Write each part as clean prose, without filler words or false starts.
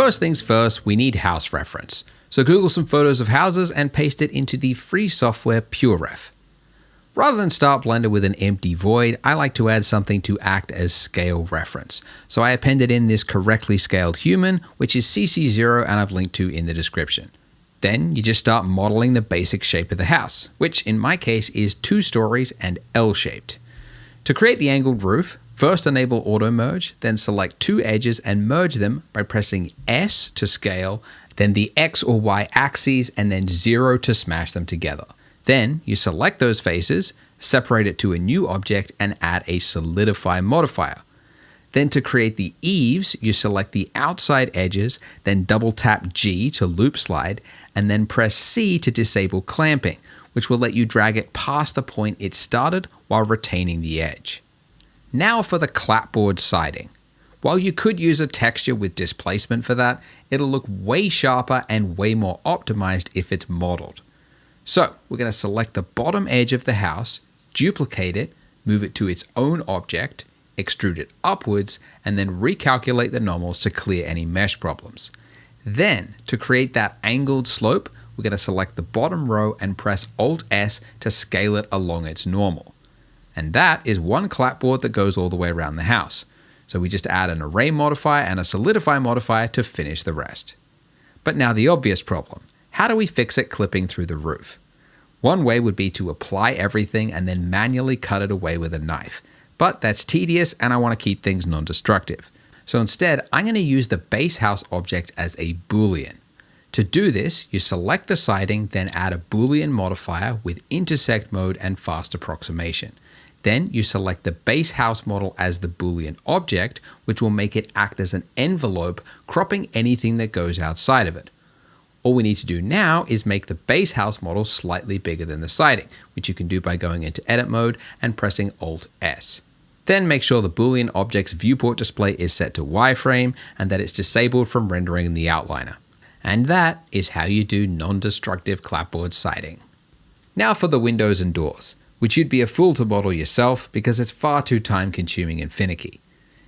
First things first, we need house reference. So Google some photos of houses and paste it into the free software PureRef. Rather than start Blender with an empty void, I like to add something to act as scale reference. So I appended in this correctly scaled human, which is CC0 and I've linked to in the description. Then you just start modeling the basic shape of the house, which in my case is 2 stories and L-shaped. To create the angled roof, first enable auto merge, then select 2 edges and merge them by pressing S to scale, then the X or Y axes, and then 0 to smash them together. Then you select those faces, separate it to a new object, and add a solidify modifier. Then to create the eaves, you select the outside edges, then double tap G to loop slide, and then press C to disable clamping, which will let you drag it past the point it started while retaining the edge. Now for the clapboard siding. While you could use a texture with displacement for that, it'll look way sharper and way more optimized if it's modeled. So we're going to select the bottom edge of the house, duplicate it, move it to its own object, extrude it upwards, and then recalculate the normals to clear any mesh problems. Then, to create that angled slope, we're going to select the bottom row and press Alt-S to scale it along its normal. And that is one clapboard that goes all the way around the house. So we just add an array modifier and a solidify modifier to finish the rest. But now the obvious problem. How do we fix it clipping through the roof? One way would be to apply everything and then manually cut it away with a knife. But that's tedious and I want to keep things non-destructive. So instead, I'm going to use the base house object as a boolean. To do this, you select the siding, then add a boolean modifier with intersect mode and fast approximation. Then you select the base house model as the boolean object, which will make it act as an envelope, cropping anything that goes outside of it. All we need to do now is make the base house model slightly bigger than the siding, which you can do by going into edit mode and pressing Alt-S. Then make sure the Boolean object's viewport display is set to wireframe and that it's disabled from rendering in the outliner. And that is how you do non-destructive clapboard siding. Now for the windows and doors, which you'd be a fool to model yourself because it's far too time consuming and finicky.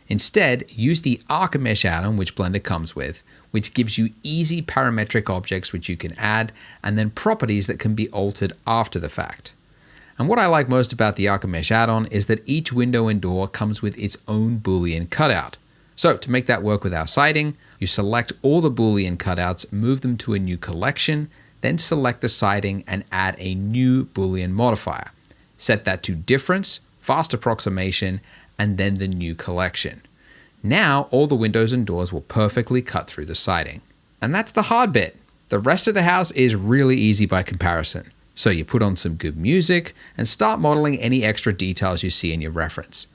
Instead, use the Archimesh add-on which Blender comes with, which gives you easy parametric objects which you can add, and then properties that can be altered after the fact. And what I like most about the Archimesh add-on is that each window and door comes with its own Boolean cutout. So to make that work with our siding, you select all the Boolean cutouts, move them to a new collection, then select the siding and add a new Boolean modifier. Set that to difference, fast approximation, and then the new collection. Now all the windows and doors will perfectly cut through the siding. And that's the hard bit. The rest of the house is really easy by comparison. So you put on some good music and start modeling any extra details you see in your reference.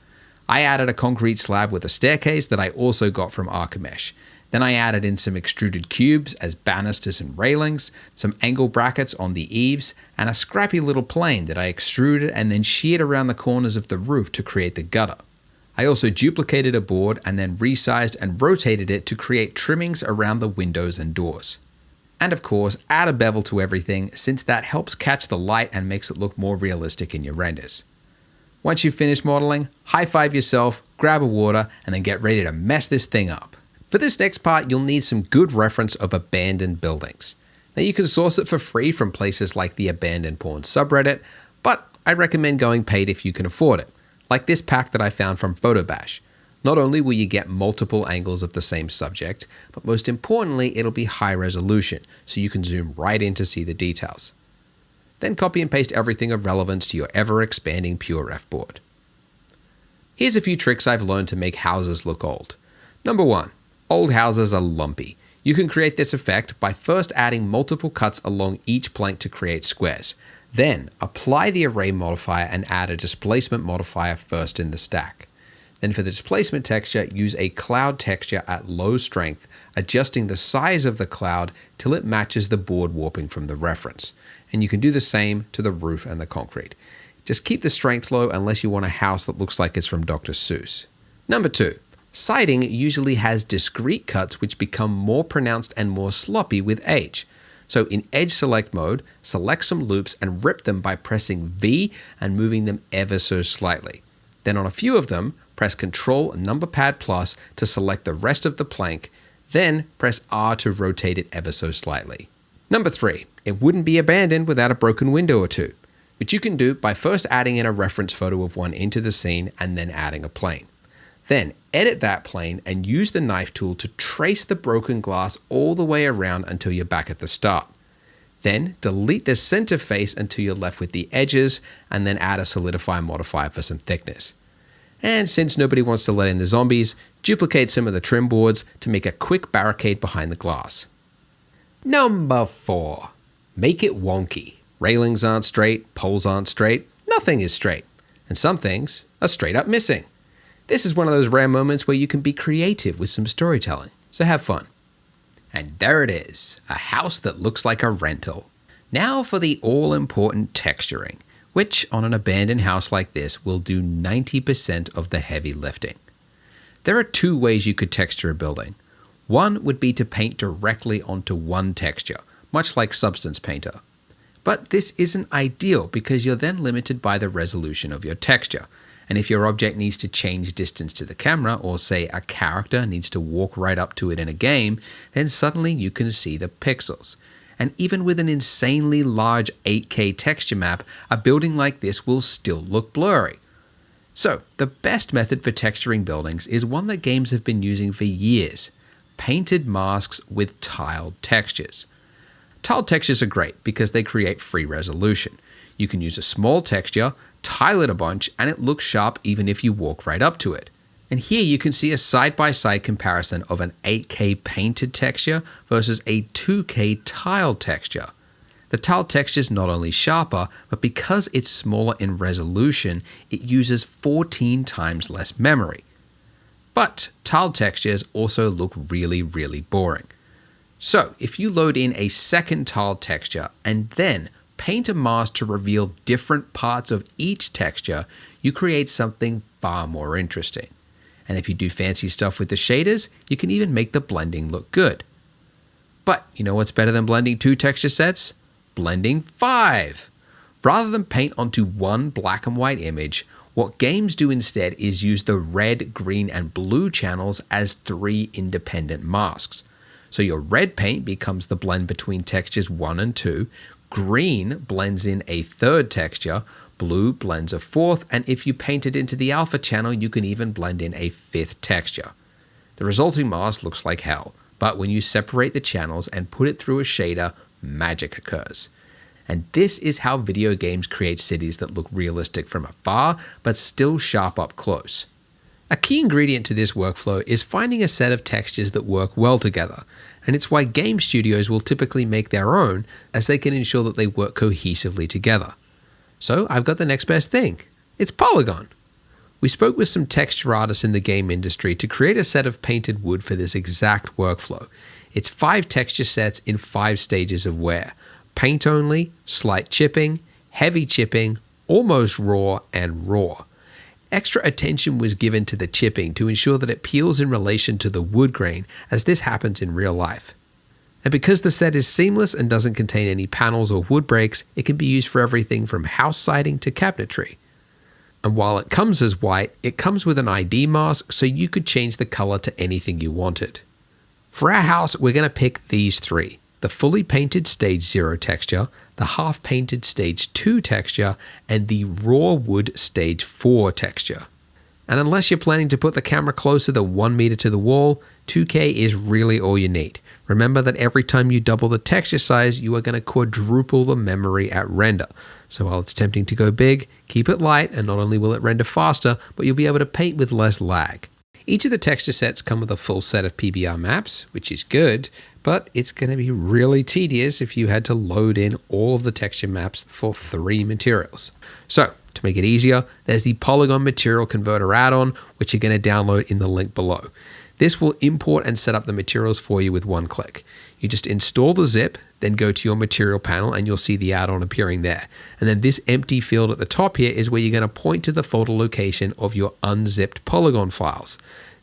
I added a concrete slab with a staircase that I also got from Archimesh. Then I added in some extruded cubes as banisters and railings, some angle brackets on the eaves, and a scrappy little plane that I extruded and then sheared around the corners of the roof to create the gutter. I also duplicated a board and then resized and rotated it to create trimmings around the windows and doors. And of course, add a bevel to everything since that helps catch the light and makes it look more realistic in your renders. Once you've finished modeling, high five yourself, grab a water, and then get ready to mess this thing up. For this next part, you'll need some good reference of abandoned buildings. Now you can source it for free from places like the Abandoned Porn subreddit, but I recommend going paid if you can afford it, like this pack that I found from PhotoBash. Not only will you get multiple angles of the same subject, but most importantly, it'll be high resolution, so you can zoom right in to see the details. Then copy and paste everything of relevance to your ever-expanding PureRef board. Here's a few tricks I've learned to make houses look old. Number 1. Old houses are lumpy. You can create this effect by first adding multiple cuts along each plank to create squares. Then apply the array modifier and add a displacement modifier first in the stack. Then for the displacement texture, use a cloud texture at low strength, adjusting the size of the cloud till it matches the board warping from the reference. And you can do the same to the roof and the concrete. Just keep the strength low unless you want a house that looks like it's from Dr. Seuss. Number 2. Siding usually has discrete cuts which become more pronounced and more sloppy with age. So in Edge Select mode, select some loops and rip them by pressing V and moving them ever so slightly. Then on a few of them, press Ctrl Number Pad Plus to select the rest of the plank, Then press R to rotate it ever so slightly. Number 3, it wouldn't be abandoned without a broken window or two, which you can do by first adding in a reference photo of one into the scene and then adding a plane. Then edit that plane and use the knife tool to trace the broken glass all the way around until you're back at the start. Then delete the center face until you're left with the edges, and then add a solidify modifier for some thickness. And since nobody wants to let in the zombies, duplicate some of the trim boards to make a quick barricade behind the glass. Number 4, make it wonky. Railings aren't straight, poles aren't straight, nothing is straight, and some things are straight up missing. This is one of those rare moments where you can be creative with some storytelling, so have fun. And there it is, a house that looks like a rental. Now for the all-important texturing, which on an abandoned house like this will do 90% of the heavy lifting. There are 2 ways you could texture a building. One would be to paint directly onto one texture, much like Substance Painter. But this isn't ideal because you're then limited by the resolution of your texture. And if your object needs to change distance to the camera, or say a character needs to walk right up to it in a game, then suddenly you can see the pixels. And even with an insanely large 8K texture map, a building like this will still look blurry. So the best method for texturing buildings is one that games have been using for years: painted masks with tiled textures. Tiled textures are great because they create free resolution. You can use a small texture, tile it a bunch, and it looks sharp even if you walk right up to it. And here you can see a side-by-side comparison of an 8K painted texture versus a 2K tiled texture. The tiled texture is not only sharper, but because it's smaller in resolution, it uses 14 times less memory. But tiled textures also look really, really boring. So if you load in a second tiled texture and then paint a mask to reveal different parts of each texture, you create something far more interesting. And if you do fancy stuff with the shaders, you can even make the blending look good. But you know what's better than blending 2 texture sets? Blending 5. Rather than paint onto one black and white image, what games do instead is use the red, green, and blue channels as 3 independent masks. So your red paint becomes the blend between textures 1 and 2, green blends in a 3rd texture, blue blends a 4th, and if you paint it into the alpha channel, you can even blend in a 5th texture. The resulting mask looks like hell, but when you separate the channels and put it through a shader, magic occurs. And this is how video games create cities that look realistic from afar, but still sharp up close. A key ingredient to this workflow is finding a set of textures that work well together, and it's why game studios will typically make their own, as they can ensure that they work cohesively together. So I've got the next best thing. It's Polygon. We spoke with some texture artists in the game industry to create a set of painted wood for this exact workflow. It's 5 texture sets in 5 stages of wear: paint only, slight chipping, heavy chipping, almost raw, and raw. Extra attention was given to the chipping to ensure that it peels in relation to the wood grain, as this happens in real life. And because the set is seamless and doesn't contain any panels or wood breaks, it can be used for everything from house siding to cabinetry. And while it comes as white, it comes with an ID mask, so you could change the color to anything you wanted. For our house, we're going to pick these 3: the fully painted stage 0 texture, the half painted stage 2 texture, and the raw wood stage 4 texture. And unless you're planning to put the camera closer than 1 meter to the wall, 2K is really all you need. Remember that every time you double the texture size, you are going to quadruple the memory at render. So while it's tempting to go big, keep it light, and not only will it render faster, but you'll be able to paint with less lag. Each of the texture sets come with a full set of PBR maps, which is good, but it's going to be really tedious if you had to load in all of the texture maps for 3 materials. So, to make it easier, there's the Polygon Material Converter add-on, which you're going to download in the link below. This will import and set up the materials for you with one click. You just install the zip, then go to your material panel and you'll see the add-on appearing there. And then this empty field at the top here is where you're going to point to the folder location of your unzipped Polygon files.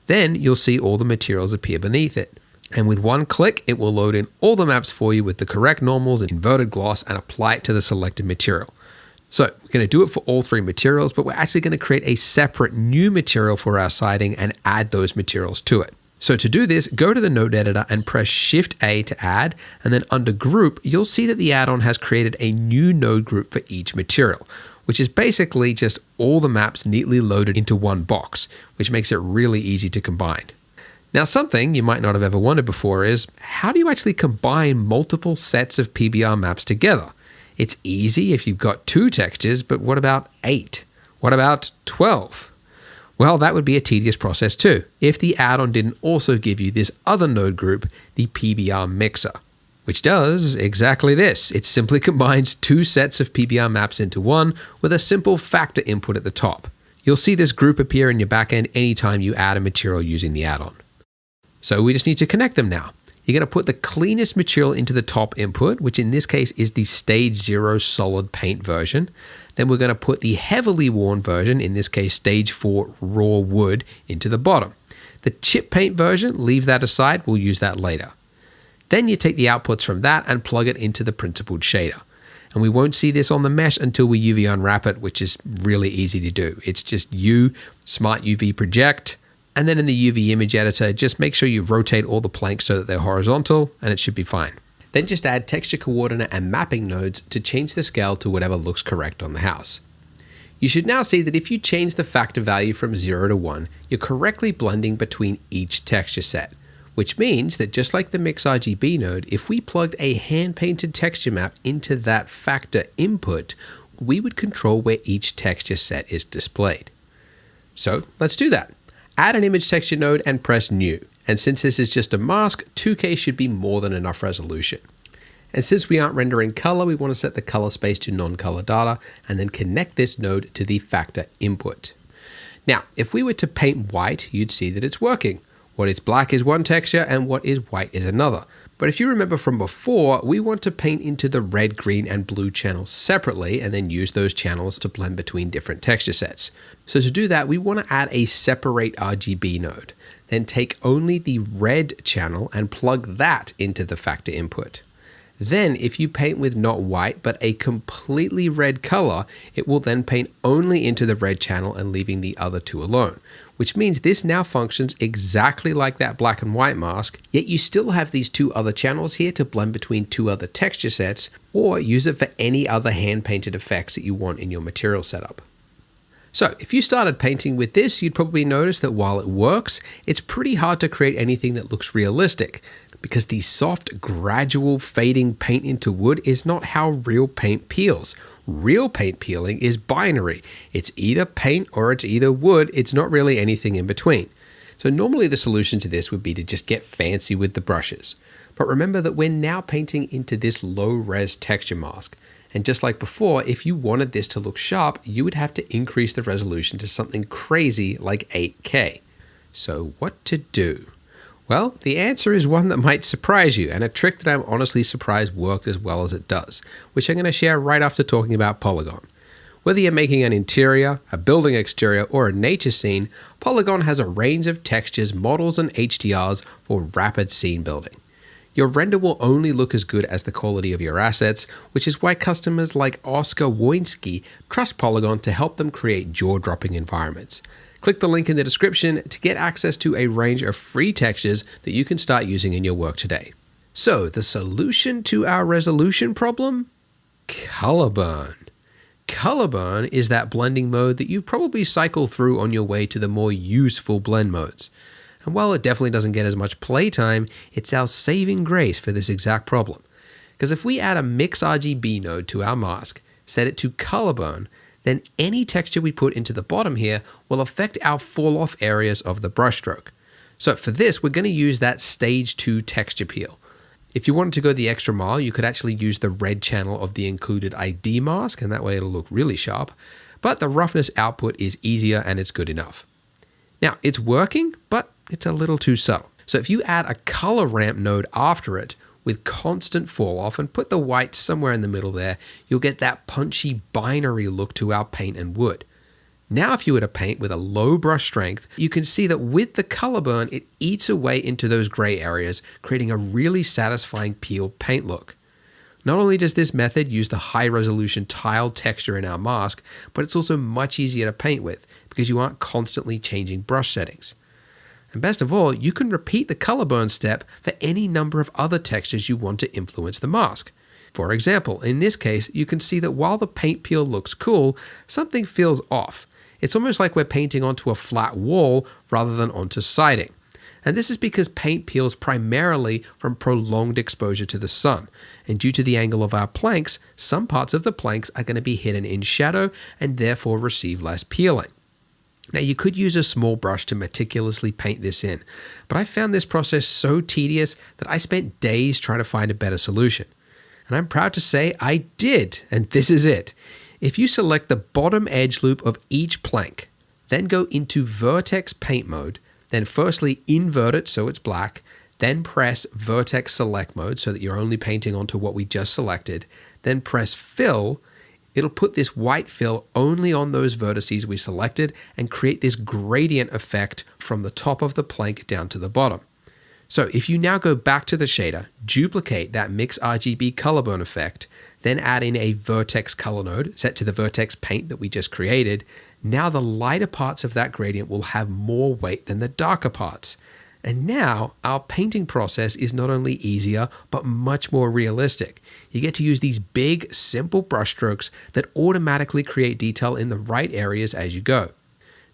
Then you'll see all the materials appear beneath it. And with one click, it will load in all the maps for you with the correct normals and inverted gloss and apply it to the selected material. So we're going to do it for all 3 materials, but we're actually going to create a separate new material for our siding and add those materials to it. So to do this, go to the node editor and press Shift A to add, and then under group, you'll see that the add-on has created a new node group for each material, which is basically just all the maps neatly loaded into one box, which makes it really easy to combine. Now, something you might not have ever wondered before is, how do you actually combine multiple sets of PBR maps together? It's easy if you've got 2 textures, but what about 8? What about 12? Well, that would be a tedious process too, if the add-on didn't also give you this other node group, the PBR mixer, which does exactly this. It simply combines 2 sets of PBR maps into one with a simple factor input at the top. You'll see this group appear in your backend anytime you add a material using the add-on. So we just need to connect them now. You're going to put the cleanest material into the top input, which in this case is the Stage 0 solid paint version. Then we're going to put the heavily worn version, in this case Stage 4 raw wood, into the bottom. The chip paint version, leave that aside, we'll use that later. Then you take the outputs from that and plug it into the principled shader. And we won't see this on the mesh until we UV unwrap it, which is really easy to do. It's just Smart UV Project, and then in the UV image editor, just make sure you rotate all the planks so that they're horizontal, and it should be fine. Then just add texture coordinate and mapping nodes to change the scale to whatever looks correct on the house. You should now see that if you change the factor value from 0 to 1, you're correctly blending between each texture set, which means that just like the Mix RGB node, if we plugged a hand-painted texture map into that factor input, we would control where each texture set is displayed. So let's do that. Add an image texture node and press New. And since this is just a mask, 2K should be more than enough resolution. And since we aren't rendering color, we want to set the color space to non-color data and then connect this node to the factor input. Now, if we were to paint white, you'd see that it's working. What is black is one texture and what is white is another. But if you remember from before, we want to paint into the red, green, and blue channels separately and then use those channels to blend between different texture sets. So to do that, we want to add a separate RGB node. Then take only the red channel and plug that into the factor input. Then if you paint with not white but a completely red color, it will then paint only into the red channel and leaving the other 2 alone, which means this now functions exactly like that black and white mask, yet you still have these 2 other channels here to blend between 2 other texture sets, or use it for any other hand-painted effects that you want in your material setup. So if you started painting with this, you'd probably notice that while it works, it's pretty hard to create anything that looks realistic, because the soft, gradual fading paint into wood is not how real paint peels. Real paint peeling is binary. It's either paint or it's either wood. It's not really anything in between. So normally the solution to this would be to just get fancy with the brushes. But remember that we're now painting into this low-res texture mask. And just like before, if you wanted this to look sharp, you would have to increase the resolution to something crazy like 8K. So what to do? Well, the answer is one that might surprise you, and a trick that I'm honestly surprised worked as well as it does, which I'm going to share right after talking about Polygon. Whether you're making an interior, a building exterior, or a nature scene, Polygon has a range of textures, models, and HDRs for rapid scene building. Your render will only look as good as the quality of your assets, which is why customers like Oscar Woinski trust Polygon to help them create jaw-dropping environments. Click the link in the description to get access to a range of free textures that you can start using in your work today. So, the solution to our resolution problem? Color burn. Color burn is that blending mode that you probably cycle through on your way to the more useful blend modes. And while it definitely doesn't get as much playtime, it's our saving grace for this exact problem. Because if we add a Mix RGB node to our mask, set it to color burn, then any texture we put into the bottom here will affect our fall off areas of the brushstroke. So for this, we're going to use that Stage 2 texture peel. If you wanted to go the extra mile, you could actually use the red channel of the included ID mask, and that way it'll look really sharp. But the roughness output is easier and it's good enough. Now, it's working, but it's a little too subtle. So if you add a color ramp node after it with constant fall off and put the white somewhere in the middle there, you'll get that punchy binary look to our paint and wood. Now if you were to paint with a low brush strength, you can see that with the color burn, it eats away into those gray areas, creating a really satisfying peeled paint look. Not only does this method use the high resolution tile texture in our mask, but it's also much easier to paint with because you aren't constantly changing brush settings. And best of all, you can repeat the color burn step for any number of other textures you want to influence the mask. For example, in this case, you can see that while the paint peel looks cool, something feels off. It's almost like we're painting onto a flat wall rather than onto siding. And this is because paint peels primarily from prolonged exposure to the sun. And due to the angle of our planks, some parts of the planks are going to be hidden in shadow and therefore receive less peeling. Now, you could use a small brush to meticulously paint this in, but I found this process so tedious that I spent days trying to find a better solution. And I'm proud to say I did, and this is it. If you select the bottom edge loop of each plank, then go into vertex paint mode, then firstly invert it so it's black, then press vertex select mode so that you're only painting onto what we just selected, then press fill, it'll put this white fill only on those vertices we selected and create this gradient effect from the top of the plank down to the bottom. So if you now go back to the shader, duplicate that Mix RGB color burn effect, then add in a vertex color node set to the vertex paint that we just created, now the lighter parts of that gradient will have more weight than the darker parts. And now our painting process is not only easier, but much more realistic. You get to use these big, simple brushstrokes that automatically create detail in the right areas as you go.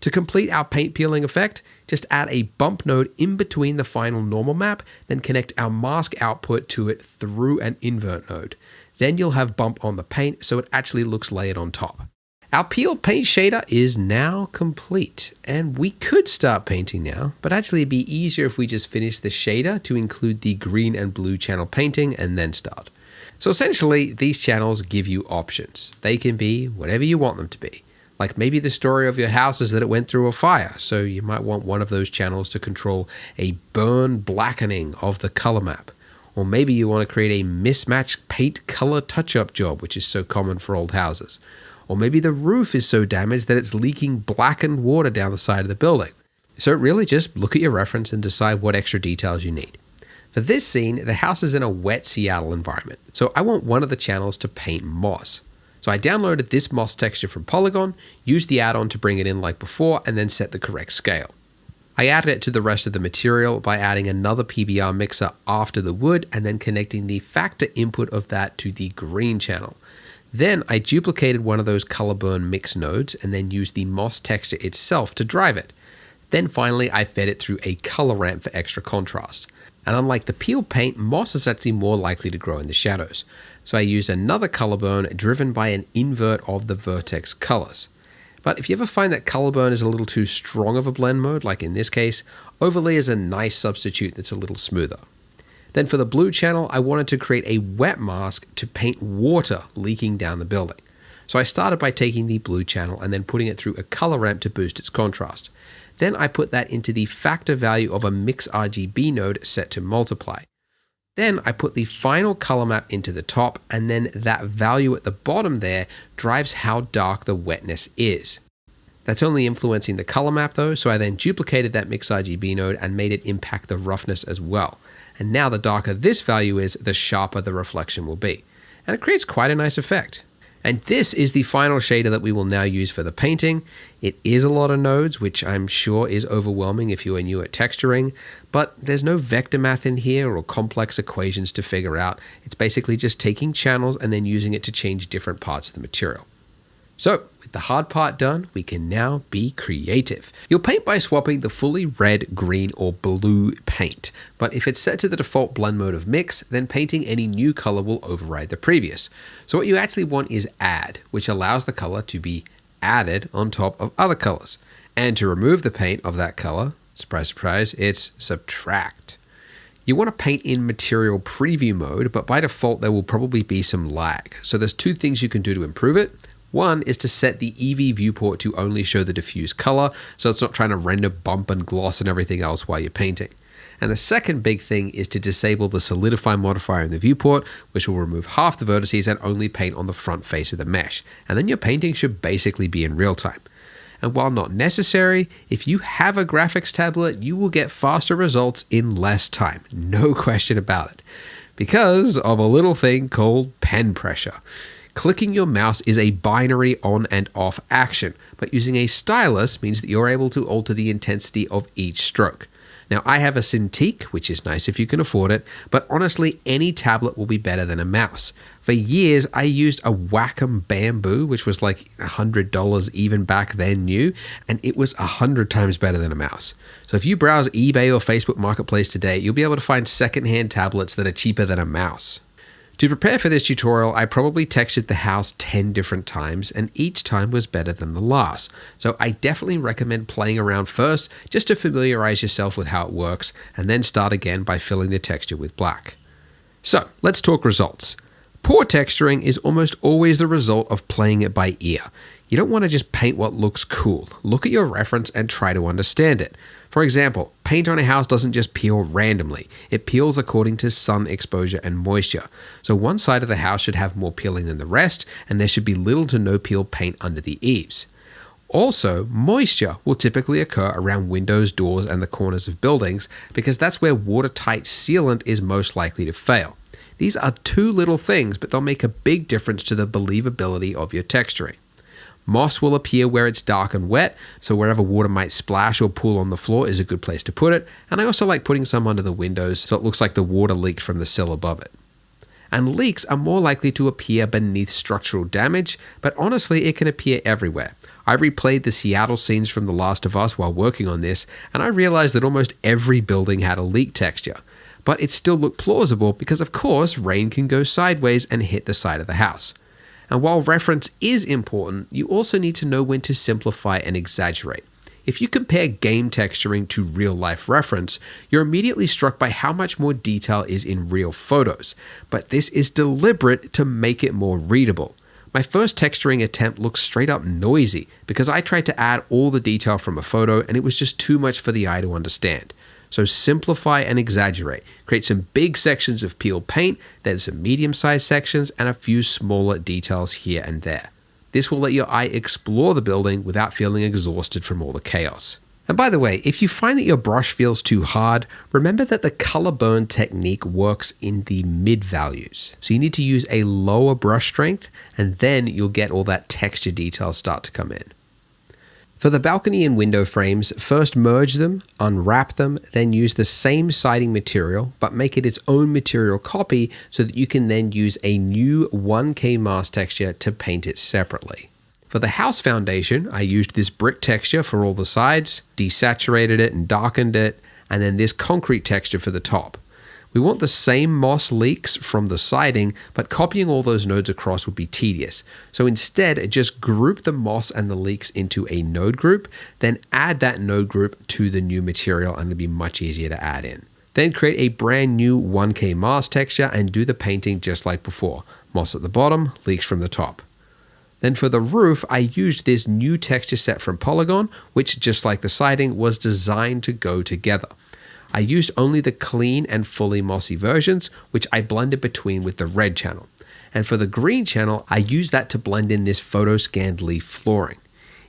To complete our paint peeling effect, just add a bump node in between the final normal map, then connect our mask output to it through an invert node. Then you'll have bump on the paint so it actually looks layered on top. Our peel paint shader is now complete, and we could start painting now, but actually it'd be easier if we just finish the shader to include the green and blue channel painting and then start. So essentially, these channels give you options. They can be whatever you want them to be. Like maybe the story of your house is that it went through a fire, so you might want one of those channels to control a burn blackening of the color map. Or maybe you want to create a mismatched paint color touch-up job, which is so common for old houses. Or maybe the roof is so damaged that it's leaking blackened water down the side of the building. So really just look at your reference and decide what extra details you need. For this scene, the house is in a wet Seattle environment, so I want one of the channels to paint moss. So I downloaded this moss texture from Polygon, used the add-on to bring it in like before, and then set the correct scale. I added it to the rest of the material by adding another PBR mixer after the wood and then connecting the factor input of that to the green channel. Then I duplicated one of those color burn mix nodes and then used the moss texture itself to drive it. Then finally I fed it through a color ramp for extra contrast. And unlike the peel paint, moss is actually more likely to grow in the shadows. So I used another color burn driven by an invert of the vertex colors. But if you ever find that color burn is a little too strong of a blend mode, like in this case, overlay is a nice substitute that's a little smoother. Then for the blue channel, I wanted to create a wet mask to paint water leaking down the building. So I started by taking the blue channel and then putting it through a color ramp to boost its contrast. Then I put that into the factor value of a Mix RGB node set to multiply. Then I put the final color map into the top, and then that value at the bottom there drives how dark the wetness is. That's only influencing the color map though, so I then duplicated that Mix RGB node and made it impact the roughness as well. And now the darker this value is, the sharper the reflection will be. And it creates quite a nice effect. And this is the final shader that we will now use for the painting. It is a lot of nodes, which I'm sure is overwhelming if you are new at texturing, but there's no vector math in here or complex equations to figure out. It's basically just taking channels and then using it to change different parts of the material. So, with the hard part done, we can now be creative. You'll paint by swapping the fully red, green, or blue paint, but if it's set to the default blend mode of mix, then painting any new color will override the previous. So what you actually want is add, which allows the color to be added on top of other colors. And to remove the paint of that color, surprise, surprise, it's subtract. You want to paint in material preview mode, but by default there will probably be some lag. So there's two things you can do to improve it. One is to set the EV viewport to only show the diffuse color, so it's not trying to render bump and gloss and everything else while you're painting. And the second big thing is to disable the solidify modifier in the viewport, which will remove half the vertices and only paint on the front face of the mesh. And then your painting should basically be in real time. And while not necessary, if you have a graphics tablet, you will get faster results in less time. No question about it. Because of a little thing called pen pressure. Clicking your mouse is a binary on and off action, but using a stylus means that you're able to alter the intensity of each stroke. Now, I have a Cintiq, which is nice if you can afford it, but honestly, any tablet will be better than a mouse. For years, I used a Wacom Bamboo, which was like $100 even back then new, and it was 100 times better than a mouse. So if you browse eBay or Facebook Marketplace today, you'll be able to find secondhand tablets that are cheaper than a mouse. To prepare for this tutorial, I probably textured the house 10 different times, and each time was better than the last. So I definitely recommend playing around first, just to familiarize yourself with how it works, and then start again by filling the texture with black. So let's talk results. Poor texturing is almost always the result of playing it by ear. You don't want to just paint what looks cool. Look at your reference and try to understand it. For example, paint on a house doesn't just peel randomly. It peels according to sun exposure and moisture. So one side of the house should have more peeling than the rest, and there should be little to no peel paint under the eaves. Also, moisture will typically occur around windows, doors, and the corners of buildings because that's where watertight sealant is most likely to fail. These are two little things, but they'll make a big difference to the believability of your texturing. Moss will appear where it's dark and wet, so wherever water might splash or pool on the floor is a good place to put it, and I also like putting some under the windows so it looks like the water leaked from the sill above it. And leaks are more likely to appear beneath structural damage, but honestly it can appear everywhere. I replayed the Seattle scenes from The Last of Us while working on this, and I realized that almost every building had a leak texture. But it still looked plausible because of course rain can go sideways and hit the side of the house. And while reference is important, you also need to know when to simplify and exaggerate. If you compare game texturing to real-life reference, you're immediately struck by how much more detail is in real photos. But this is deliberate to make it more readable. My first texturing attempt looked straight up noisy because I tried to add all the detail from a photo and it was just too much for the eye to understand. So simplify and exaggerate. Create some big sections of peeled paint, then some medium-sized sections, and a few smaller details here and there. This will let your eye explore the building without feeling exhausted from all the chaos. And by the way, if you find that your brush feels too hard, remember that the color burn technique works in the mid values. So you need to use a lower brush strength, and then you'll get all that texture detail start to come in. For the balcony and window frames, first merge them, unwrap them, then use the same siding material, but make it its own material copy so that you can then use a new 1K mask texture to paint it separately. For the house foundation, I used this brick texture for all the sides, desaturated it and darkened it, and then this concrete texture for the top. We want the same moss leaks from the siding, but copying all those nodes across would be tedious. So instead, just group the moss and the leaks into a node group, then add that node group to the new material and it'll be much easier to add in. Then create a brand new 1K mask texture and do the painting just like before. Moss at the bottom, leaks from the top. Then for the roof, I used this new texture set from Polygon, which just like the siding was designed to go together. I used only the clean and fully mossy versions, which I blended between with the red channel. And for the green channel, I used that to blend in this photo scanned leaf flooring.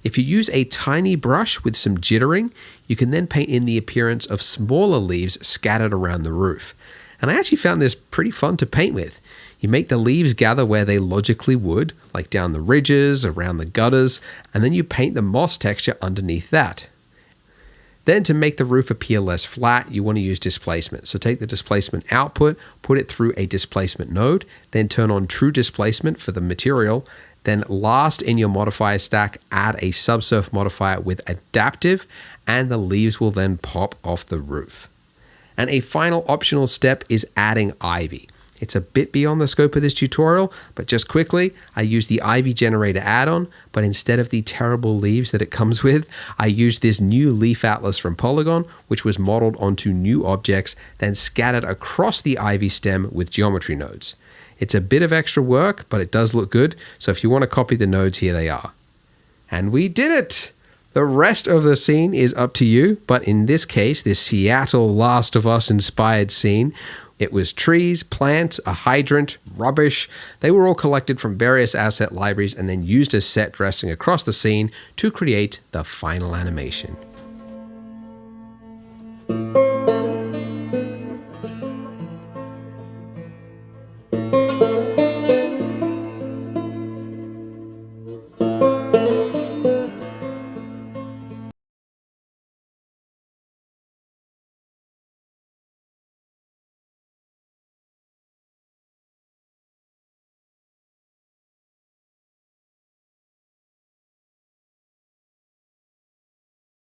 If you use a tiny brush with some jittering, you can then paint in the appearance of smaller leaves scattered around the roof. And I actually found this pretty fun to paint with. You make the leaves gather where they logically would, like down the ridges, around the gutters, and then you paint the moss texture underneath that. Then to make the roof appear less flat, you want to use displacement. So take the displacement output, put it through a displacement node, then turn on true displacement for the material. Then last in your modifier stack, add a subsurf modifier with adaptive, and the leaves will then pop off the roof. And a final optional step is adding ivy. It's a bit beyond the scope of this tutorial, but just quickly, I used the Ivy Generator add-on, but instead of the terrible leaves that it comes with, I used this new leaf atlas from Polygon, which was modeled onto new objects, then scattered across the ivy stem with geometry nodes. It's a bit of extra work, but it does look good, so if you want to copy the nodes, here they are. And we did it! The rest of the scene is up to you, but in this case, this Seattle Last of Us inspired scene, it was trees, plants, a hydrant, rubbish. They were all collected from various asset libraries and then used as set dressing across the scene to create the final animation.